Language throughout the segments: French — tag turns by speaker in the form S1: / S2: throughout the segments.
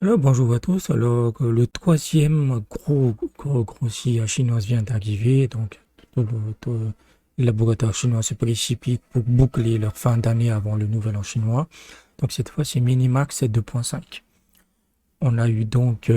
S1: Alors, bonjour à tous. Alors, le troisième gros silla chinois vient d'arriver. Donc, tout les laboratoires chinois se précipitent pour boucler leur fin d'année avant le nouvel an chinois. Donc, cette fois, c'est Minimax 2.5. On a eu donc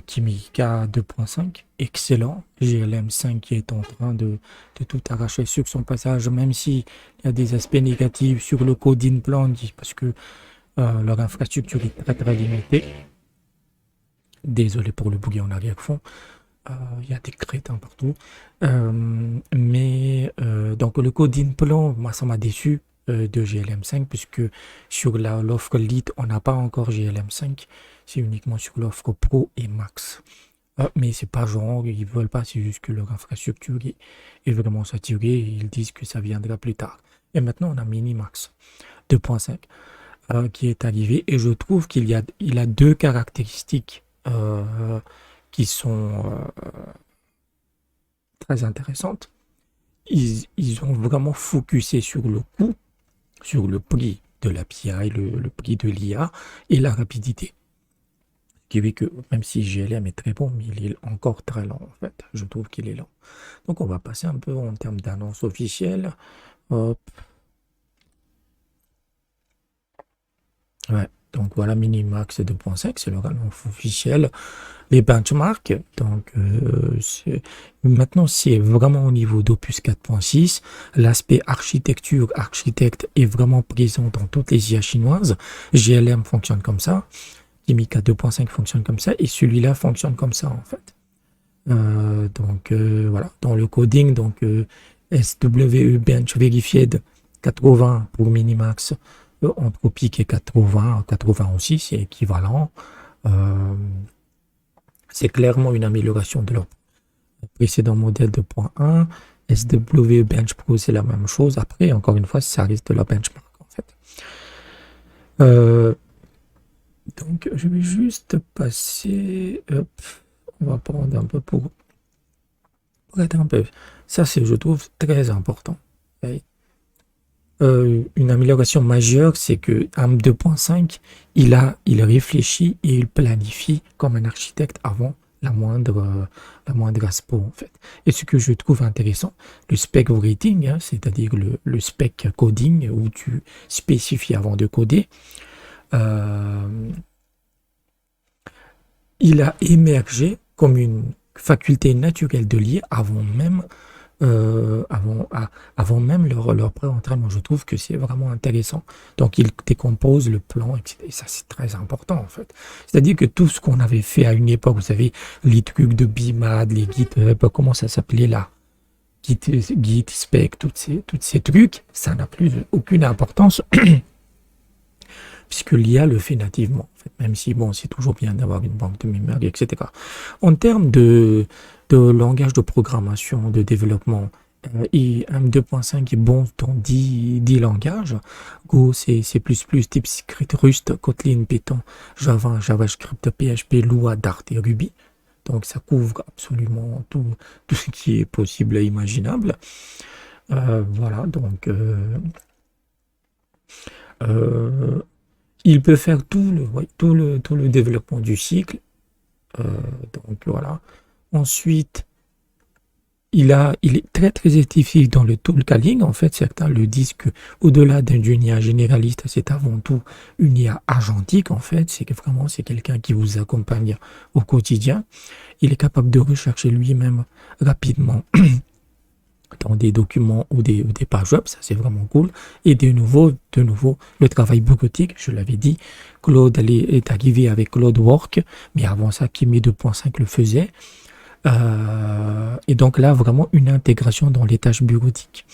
S1: Kimika 2.5, excellent. GLM 5 qui est en train de tout arracher sur son passage, même s'il y a des aspects négatifs sur le coding plan, parce que leur infrastructure est très très limitée. Désolé pour le bouillie en arrière-fond. Il y a des crétins partout. Donc le coding plan, moi ça m'a déçu de GLM5 puisque sur l'offre Lite, on n'a pas encore GLM5. C'est uniquement sur l'offre Pro et Max. Mais c'est pas genre, ils veulent pas, c'est juste que leur infrastructure est vraiment saturée et ils disent que ça viendra plus tard. Et maintenant, on a Minimax 2.5 qui est arrivé et je trouve il a deux caractéristiques qui sont très intéressantes. Ils ont vraiment focusé sur le coût, sur le prix de la l'API, le prix de l'IA et la rapidité. Ce qui fait que même si GLM est très bon, mais il est encore très lent en fait. Je trouve qu'il est lent. Donc on va passer un peu en termes d'annonce officielle. Hop. Ouais. Donc voilà, Minimax 2.5, c'est le annonce officiel. Les benchmarks, donc maintenant c'est vraiment au niveau d'Opus 4.6. L'aspect architecte est vraiment présent dans toutes les IA chinoises. GLM fonctionne comme ça, Kimika 2.5 fonctionne comme ça, et celui-là fonctionne comme ça en fait. Voilà, dans le coding, SWE Bench Verified 80 pour Minimax, Anthropic et 80 aussi, c'est équivalent. Euh, c'est clairement une amélioration de leur précédent modèle de point 1. SW Bench Pro, c'est la même chose. Après, encore une fois, ça reste de la benchmark, en fait. Euh, donc, je vais juste passer. Hop, on va prendre un peu pour être un peu. Ça, c'est, je trouve, très important. Okay. Une amélioration majeure, c'est que AM 2.5, il réfléchit et il planifie comme un architecte avant la moindre aspo, en fait. Et ce que je trouve intéressant, le spec writing, hein, c'est-à-dire le spec coding, où tu spécifies avant de coder, euh, il a émergé comme une faculté naturelle de lire avant même leur pré-entraînement. Je trouve que c'est vraiment intéressant. Donc, il décompose le plan, etc. Et ça, c'est très important, en fait. C'est-à-dire que tout ce qu'on avait fait à une époque, vous savez, les trucs de BIMAD, les GitHub, comment ça s'appelait là? Git, spec, tous ces trucs, ça n'a plus aucune importance puisque l'IA le fait nativement, en fait, même si, bon, c'est toujours bien d'avoir une banque de mémoire, etc. En termes de langage de programmation, de développement, M 2.5 est bon dans 10 langages. Go, c'est C++, TypeScript, Rust, Kotlin, Python, Java, JavaScript, PHP, Lua, Dart et Ruby. Donc ça couvre absolument tout ce qui est possible et imaginable. Voilà, euh, il peut faire tout le développement du cycle. Euh, voilà. Ensuite, il est très très spécifique dans le toolcaling. En fait, certains le disent que au-delà d'une IA généraliste, c'est avant tout une IA agentique. En fait, c'est que vraiment c'est quelqu'un qui vous accompagne au quotidien. Il est capable de rechercher lui-même rapidement dans des documents ou des pages web, ça c'est vraiment cool. Et de nouveau, le travail bureautique, je l'avais dit, Claude est arrivé avec Claude Work, mais avant ça, Kimi 2.5 le faisait. Et donc là, vraiment une intégration dans les tâches bureautiques.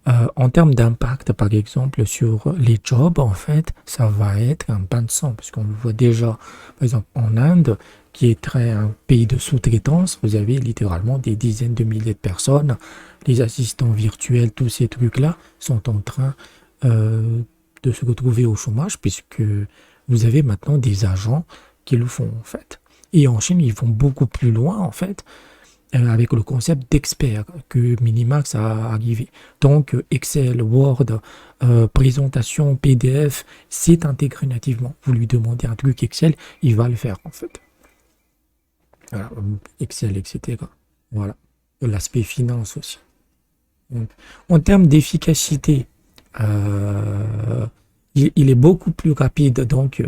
S1: En termes d'impact, par exemple, sur les jobs, en fait, ça va être un bain de sang, parce qu'on le voit déjà, par exemple, en Inde, qui est un pays de sous-traitance, vous avez littéralement des dizaines de milliers de personnes, les assistants virtuels, tous ces trucs-là sont en train euh, de se retrouver au chômage, puisque vous avez maintenant des agents qui le font, en fait. Et en Chine, ils vont beaucoup plus loin, en fait. avec le concept d'expert que Minimax a arrivé. Donc, Excel, Word, présentation, PDF, c'est intégré nativement. Vous lui demandez un truc Excel, il va le faire en fait. Voilà, Excel, etc. Voilà. L'aspect finance aussi. Donc, en termes d'efficacité, il est beaucoup plus rapide. Donc,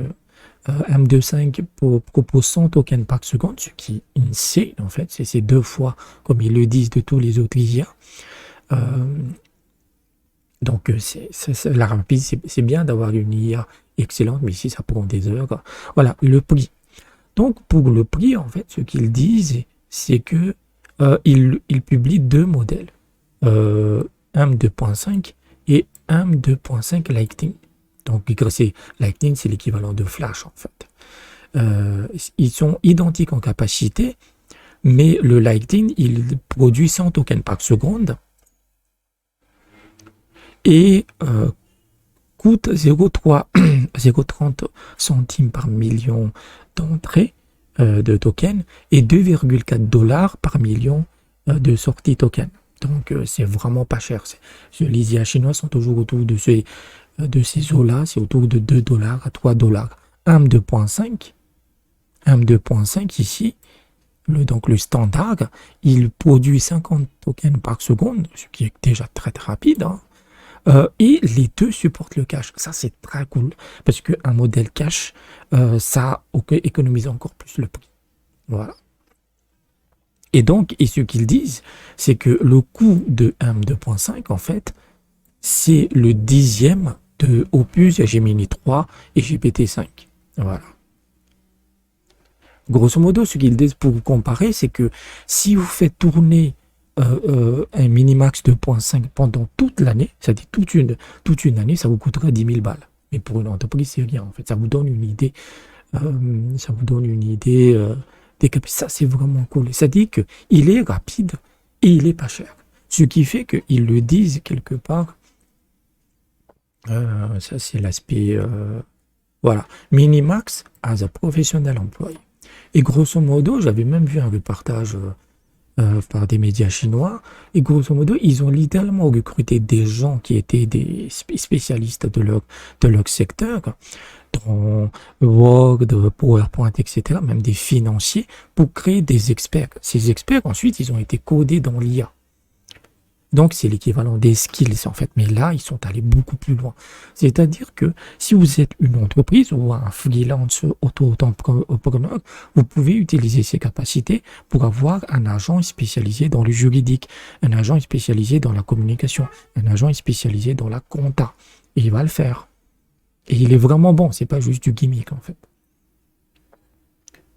S1: M25 propose 100 tokens par seconde, ce qui est insane en fait. C'est 2 fois, comme ils le disent, de tous les autres IA. Donc, la rapidité, c'est bien d'avoir une IA excellente, mais ici, ça prend des heures. Voilà, le prix. Donc, pour le prix, en fait, ce qu'ils disent, c'est que ils publient 2 modèles, M2.5 et M2.5 Lightning. Donc, Lightning, c'est l'équivalent de Flash, en fait. Ils sont identiques en capacité, mais le Lightning, il produit 100 tokens par seconde et coûte 0,30 centimes par million d'entrées de tokens et 2,4 $ par million de sorties tokens. Donc, c'est vraiment pas cher. Les IA chinois sont toujours autour de ces eaux-là, c'est autour de 2 $ à 3 $. M2.5 ici, donc le standard, il produit 50 tokens par seconde, ce qui est déjà très très rapide, hein. Et les deux supportent le cache. Ça, c'est très cool, parce qu'un modèle cache, ça économise encore plus le prix. Voilà. Et donc, ce qu'ils disent, c'est que le coût de M2.5, en fait, c'est le 10e de Opus, Gemini 3 et GPT-5. Voilà. Grosso modo, ce qu'ils disent pour vous comparer, c'est que si vous faites tourner un Minimax 2.5 pendant toute l'année, c'est-à-dire toute une année, ça vous coûtera 10 000 balles. Mais pour une entreprise, c'est rien en fait. Ça vous donne une idée. Des capacités. Ça, c'est vraiment cool. Ça dit qu'il est rapide et il est pas cher. Ce qui fait qu'ils le disent quelque part. Ça, c'est l'aspect. Voilà. Minimax as a professional employee. Et grosso modo, j'avais même vu un reportage par des médias chinois. Et grosso modo, ils ont littéralement recruté des gens qui étaient des spécialistes de leur secteur, dans Word, PowerPoint, etc., même des financiers, pour créer des experts. Ces experts, ensuite, ils ont été codés dans l'IA. Donc, c'est l'équivalent des skills, en fait. Mais là, ils sont allés beaucoup plus loin. C'est-à-dire que si vous êtes une entreprise ou un freelance auto-entrepreneur, vous pouvez utiliser ces capacités pour avoir un agent spécialisé dans le juridique, un agent spécialisé dans la communication, un agent spécialisé dans la compta. Et il va le faire. Et il est vraiment bon. C'est pas juste du gimmick, en fait.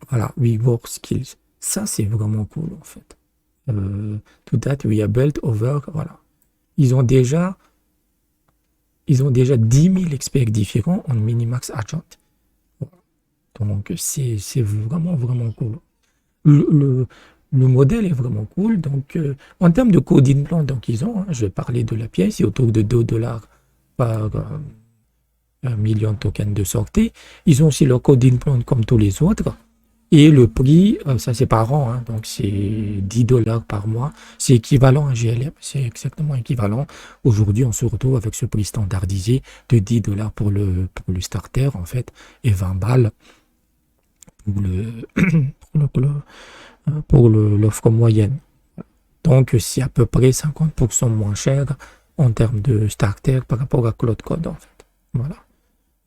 S1: Voilà, Rework Skills. Ça, c'est vraiment cool, en fait. To that we are built over, voilà. Ils ont déjà 10 000 experts différents en Minimax Agent. Donc, c'est vraiment, vraiment cool. Le modèle est vraiment cool. Donc, en termes de coding plan, donc ils ont, je vais parler de la pièce, c'est autour de 2 $ par 1 million de tokens de sortie. Ils ont aussi leur coding plan comme tous les autres. Et le prix, ça c'est par an, hein, donc c'est 10 $ par mois. C'est équivalent à GLM, c'est exactement équivalent. Aujourd'hui, on se retrouve avec ce prix standardisé de 10 $ pour le starter, en fait, et 20 balles pour l'offre moyenne. Donc, c'est à peu près 50% moins cher en termes de starter par rapport à Cloud Code, en fait. Voilà.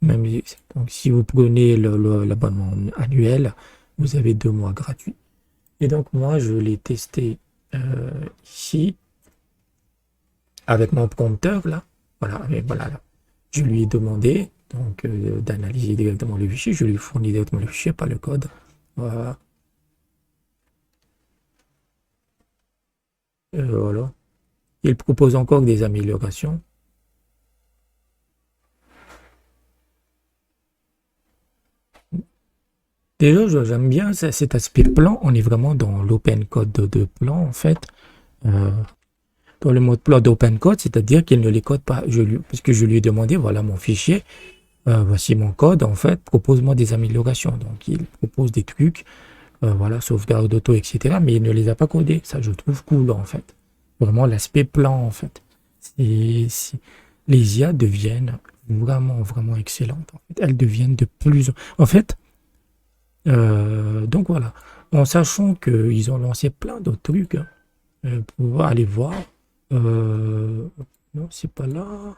S1: Donc, si vous prenez l'abonnement annuel, vous avez 2 mois gratuits. Et donc, moi, je l'ai testé ici avec mon prompteur, là. Voilà, là. Je lui ai demandé donc d'analyser directement le fichier. Je lui ai fourni directement le fichier, pas le code. Voilà. Voilà. Il propose encore des améliorations. Déjà, j'aime bien cet aspect plan. On est vraiment dans l'open code de plan, en fait. Dans le mode plan d'open code, c'est-à-dire qu'il ne les code pas. Parce que je lui ai demandé, voilà mon fichier, voici mon code, en fait, propose-moi des améliorations. Donc, il propose des trucs voilà, sauvegarde auto, etc. Mais il ne les a pas codés. Ça, je trouve cool, en fait. Vraiment, l'aspect plan, en fait. Les IA deviennent vraiment, vraiment excellentes. En fait. Elles deviennent de plus en... En fait, donc voilà. En sachant qu'ils ont lancé plein d'autres trucs, hein, pour aller voir. Euh, non, c'est pas là.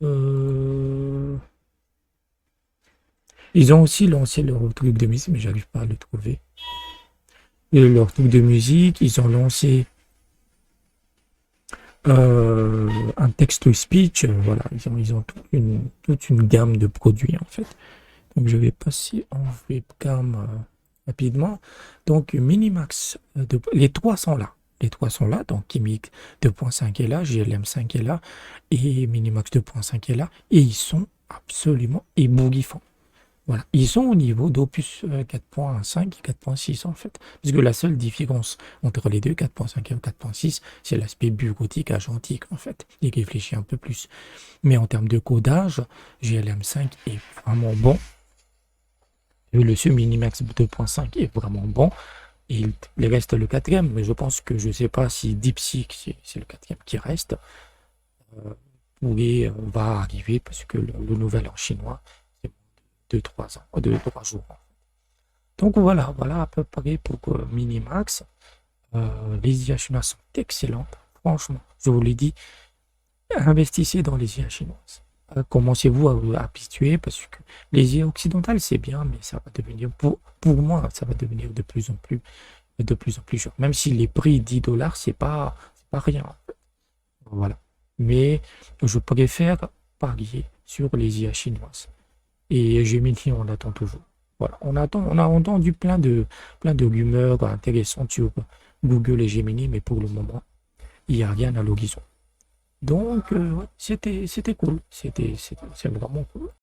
S1: Euh, Ils ont aussi lancé leur truc de musique, mais j'arrive pas à le trouver. Et leur truc de musique, ils ont lancé un text-to-speech. Voilà, ils ont toute une gamme de produits en fait. Donc je vais passer en webcam rapidement. Donc Minimax, les trois sont là. Les trois sont là. Donc Kimik 2.5 est là, GLM5 est là et Minimax 2.5 est là. Et ils sont absolument ébouriffants. Voilà, ils sont au niveau d'Opus 4.5 et 4.6 en fait. Parce que la seule différence entre les deux, 4.5 et 4.6, c'est l'aspect bureautique, agentique en fait. Il réfléchit un peu plus. Mais en termes de codage, GLM5 est vraiment bon. Le Minimax 2.5 est vraiment bon. Et il reste le quatrième, mais je pense que je ne sais pas si DeepSeek, c'est le quatrième qui reste, va arriver parce que le nouvel en chinois, c'est de 3 ans, de 3 jours. Donc voilà, voilà à peu près pour Minimax. Les IA chinoises sont excellentes, franchement. Je vous l'ai dit, investissez dans les IA chinoises. Commencez-vous à vous habituer parce que les IA occidentales, c'est bien, mais ça va devenir, pour moi, ça va devenir de plus en plus cher. Même si les prix 10 dollars, c'est pas rien. Voilà. Mais je préfère parier sur les IA chinoises. Et Gemini, on attend toujours. Voilà, on a entendu plein de rumeurs intéressantes sur Google et Gemini, mais pour le moment, il n'y a rien à l'horizon. Donc, ouais, c'était cool. C'est vraiment cool.